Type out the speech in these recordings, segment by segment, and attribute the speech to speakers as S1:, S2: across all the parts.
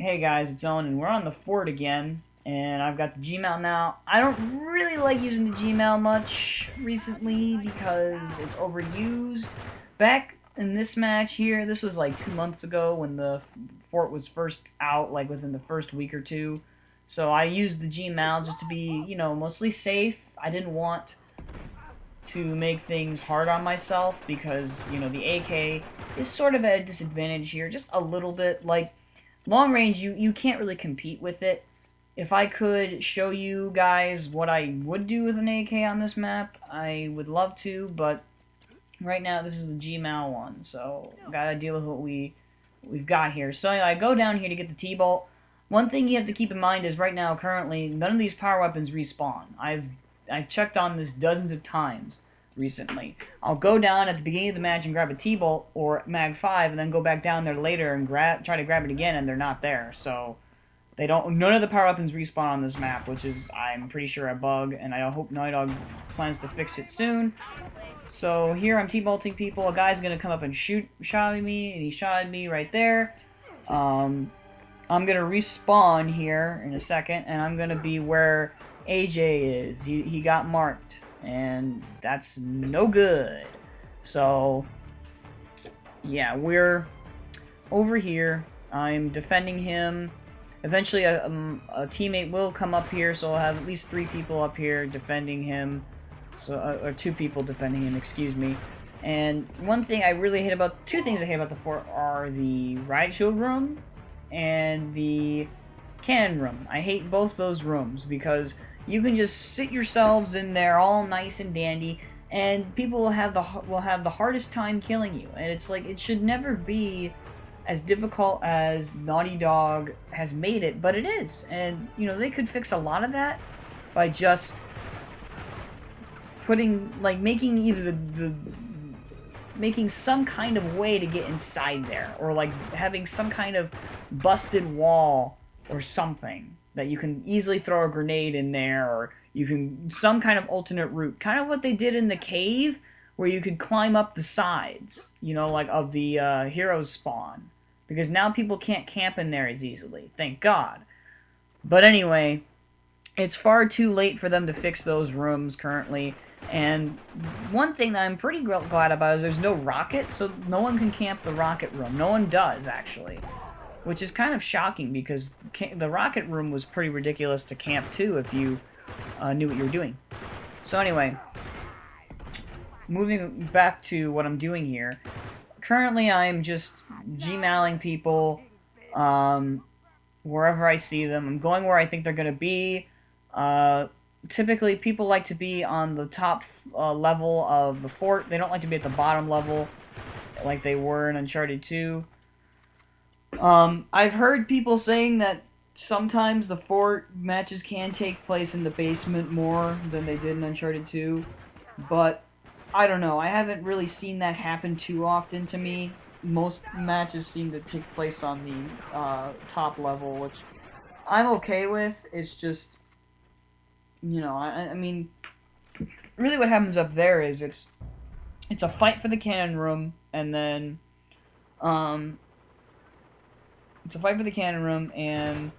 S1: Hey guys, it's Owen, and we're on the fort again, and I've got the Gmail now. I don't really like using the Gmail much recently because it's overused. Back in this match here, this was like 2 months ago when the fort was first out, like within the first week or two. So I used the Gmail just to be, mostly safe. I didn't want to make things hard on myself because, the AK is sort of at a disadvantage here, just a little bit. Like, long range, you can't really compete with it. If I could show you guys what I would do with an AK on this map, I would love to, but right now this is the Gmal one, so gotta deal with what we've got here. So anyway, I go down here to get the T-bolt. One thing you have to keep in mind is right now, currently, none of these power weapons respawn. I've checked on this dozens of times recently. I'll go down at the beginning of the match and grab a T-bolt or Mag 5, and then go back down there later and try to grab it again, and they're not there. So none of the power weapons respawn on this map, which is, I'm pretty sure, a bug, and I hope Naughty Dog plans to fix it soon. So here I'm T-bolting people. A guy's gonna come up and shot me, and he shot me right there. I'm gonna respawn here in a second, and I'm gonna be where AJ is. He got marked, and that's no good. So yeah, we're over here. I'm defending him. Eventually a teammate will come up here, so I'll have at least 3 people up here defending him. So or 2 people defending him, excuse me. And two things I hate about the fort are the riot shield room and the cannon room. I hate both those rooms because you can just sit yourselves in there all nice and dandy, and people will have the hardest time killing you. And it's like, it should never be as difficult as Naughty Dog has made it, but it is. And they could fix a lot of that by just making either making some kind of way to get inside there, or like having some kind of busted wall or something that you can easily throw a grenade in there, or you can some kind of alternate route, kind of what they did in the cave, where you could climb up the sides, like of the heroes spawn, because now people can't camp in there as easily, thank God. But anyway, it's far too late for them to fix those rooms currently. And one thing that I'm pretty glad about is there's no rocket, so no one can camp the rocket room. No one does, actually. Which is kind of shocking, because the rocket room was pretty ridiculous to camp too if you knew what you were doing. So anyway, moving back to what I'm doing here. Currently I'm just Gmaling people wherever I see them. I'm going where I think they're going to be. Typically, people like to be on the top level of the fort. They don't like to be at the bottom level like they were in Uncharted 2. I've heard people saying that sometimes the fort matches can take place in the basement more than they did in Uncharted 2, but I don't know. I haven't really seen that happen too often to me. Most matches seem to take place on the top level, which I'm okay with. It's just, I mean, really what happens up there is it's a fight for the cannon room, and then it's a fight for the cannon room and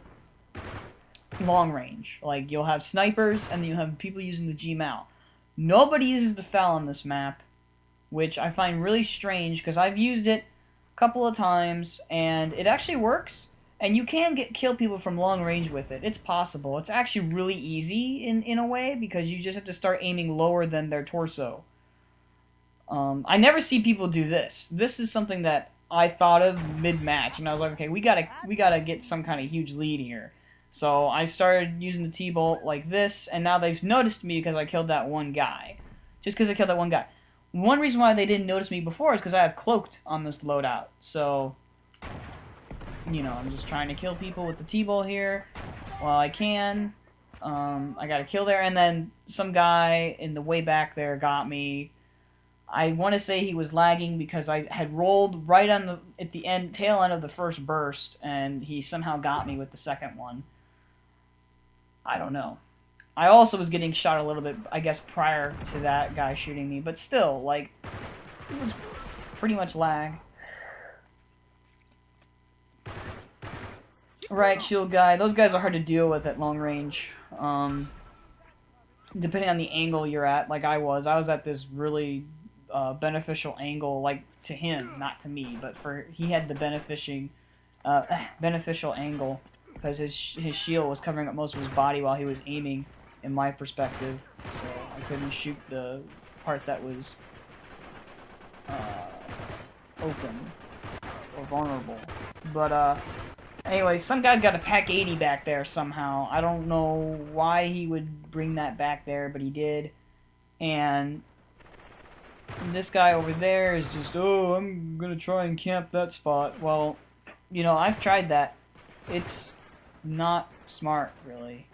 S1: long range. Like, you'll have snipers, and then you have people using the Gmal. Nobody uses the FAL on this map, which I find really strange, because I've used it a couple of times, and it actually works. And you can kill people from long range with it. It's possible. It's actually really easy in a way, because you just have to start aiming lower than their torso. I never see people do this. This is something that I thought of mid-match, and I was like, okay, we gotta get some kind of huge lead here. So I started using the T-bolt like this, and now they've noticed me because I killed that one guy. Just because I killed that one guy. One reason why they didn't notice me before is because I have cloaked on this loadout. So, I'm just trying to kill people with the T-bolt here while I can. I got a kill there, and then some guy in the way back there got me. I want to say he was lagging because I had rolled right on at the tail end of the first burst, and he somehow got me with the second one. I don't know. I also was getting shot a little bit, I guess, prior to that guy shooting me, but still, like, it was pretty much lag. Right shield guy. Those guys are hard to deal with at long range. Depending on the angle you're at, like I was at this really beneficial angle, like to him, not to me, but he had the beneficial angle because his shield was covering up most of his body while he was aiming, in my perspective, so I couldn't shoot the part that was open or vulnerable. But anyway, some guy's got a Pack 80 back there somehow. I don't know why he would bring that back there, but he did. And this guy over there is just, oh, I'm gonna try and camp that spot. Well, you know, I've tried that. It's not smart, really.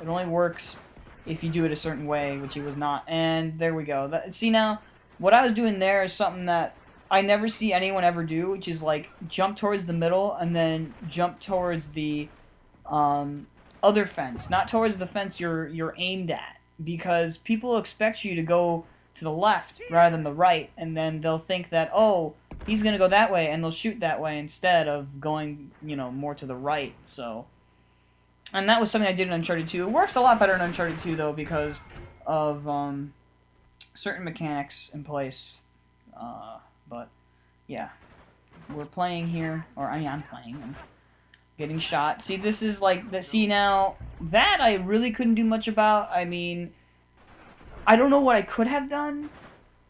S1: It only works if you do it a certain way, which he was not. And there we go. See, now, what I was doing there is something that I never see anyone ever do, which is, like, jump towards the middle and then jump towards the other fence. Not towards the fence you're aimed at. Because people expect you to go to the left rather than the right, and then they'll think that, oh, he's gonna go that way, and they'll shoot that way instead of going, you know, more to the right. So, and that was something I did in Uncharted 2. It works a lot better in Uncharted 2 though because of certain mechanics in place. But yeah, we're playing here, or I mean, I'm playing. I'm getting shot. See, this is like that. See, now that I really couldn't do much about. I mean, I don't know what I could have done.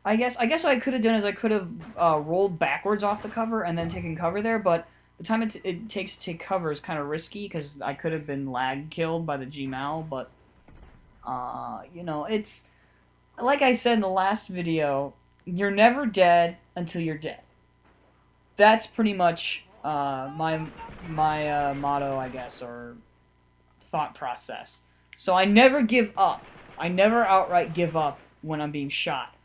S1: I guess what I could have done is I could have rolled backwards off the cover and then taken cover there, but the time it takes to take cover is kind of risky because I could have been lag killed by the Gmal, but you know, it's like I said in the last video, you're never dead until you're dead. That's pretty much my motto, I guess, or thought process. So I never give up. I never outright give up when I'm being shot.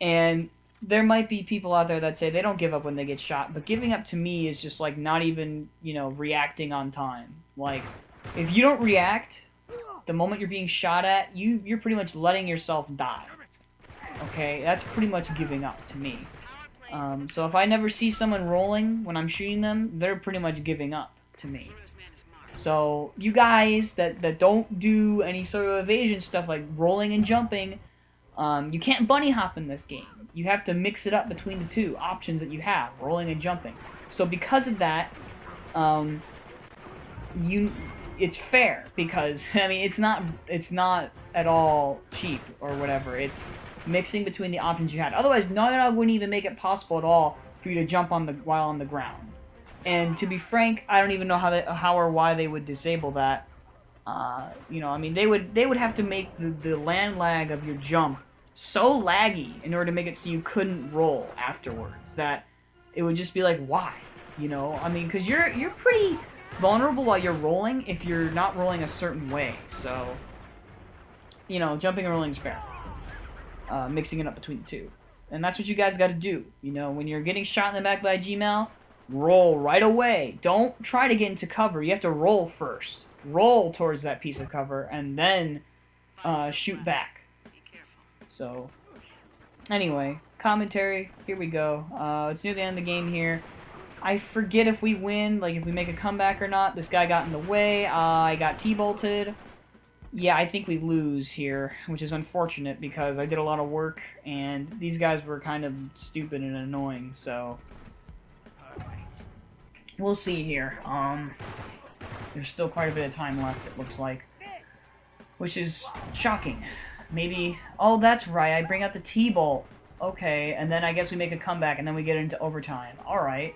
S1: And there might be people out there that say they don't give up when they get shot, but giving up to me is just like not even, you know, reacting on time. Like, if you don't react the moment you're being shot at, you're pretty much letting yourself die. Okay, that's pretty much giving up to me. So if I never see someone rolling when I'm shooting them, they're pretty much giving up to me. So you guys that don't do any sort of evasion stuff like rolling and jumping, you can't bunny hop in this game. You have to mix it up between the two options that you have, rolling and jumping. So because of that, it's fair because I mean it's not at all cheap or whatever. It's mixing between the options you had. Otherwise, Naughty wouldn't even make it possible at all for you to jump while on the ground. And to be frank, I don't even know how or why they would disable that. You know, I mean, they would have to make the land lag of your jump so laggy in order to make it so you couldn't roll afterwards. That it would just be like, why? You know, I mean, because you're pretty vulnerable while you're rolling if you're not rolling a certain way. So, you know, jumping and rolling is fair. Mixing it up between the two, and that's what you guys got to do. You know, when you're getting shot in the back by a Gmal, roll right away. Don't try to get into cover. You have to roll first. Roll towards that piece of cover, and then shoot back. So, anyway, commentary. Here we go. It's near the end of the game here. I forget if we win, like if we make a comeback or not. This guy got in the way. I got T-bolted. Yeah, I think we lose here, which is unfortunate because I did a lot of work, and these guys were kind of stupid and annoying, so we'll see here. There's still quite a bit of time left, it looks like, which is shocking. Maybe, oh, that's right, I bring out the T-bolt. Okay, and then I guess we make a comeback, and then we get into overtime. Alright,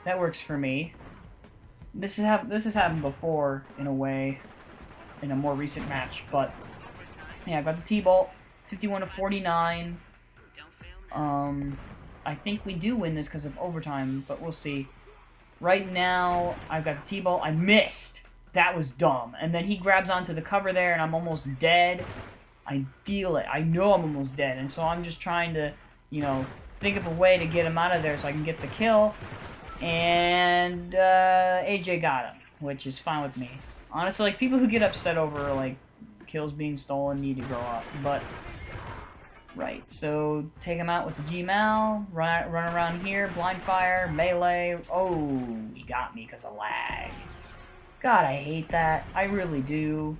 S1: that works for me. This has happened before, in a way, in a more recent match, but yeah, I got the T-bolt, 51-49. I think we do win this because of overtime, but we'll see. Right now, I've got the T-bolt. I missed. That was dumb. And then he grabs onto the cover there, and I'm almost dead. I feel it. I know I'm almost dead, and so I'm just trying to, you know, think of a way to get him out of there so I can get the kill. And AJ got him, which is fine with me. Honestly, like, people who get upset over, like, kills being stolen need to grow up, but, right, so, take him out with the Gmal, run around here, blind fire, melee, oh, he got me because of lag. God, I hate that. I really do.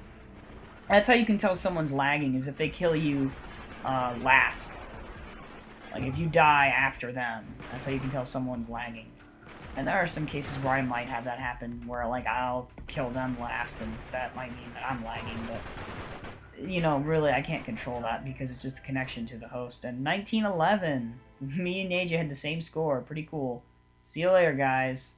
S1: That's how you can tell someone's lagging, is if they kill you last. Like, if you die after them, that's how you can tell someone's lagging. And there are some cases where I might have that happen, where, like, I'll kill them last, and that might mean that I'm lagging, but, you know, really, I can't control that, because it's just a connection to the host. And 1911, me and Naja had the same score, pretty cool. See you later, guys.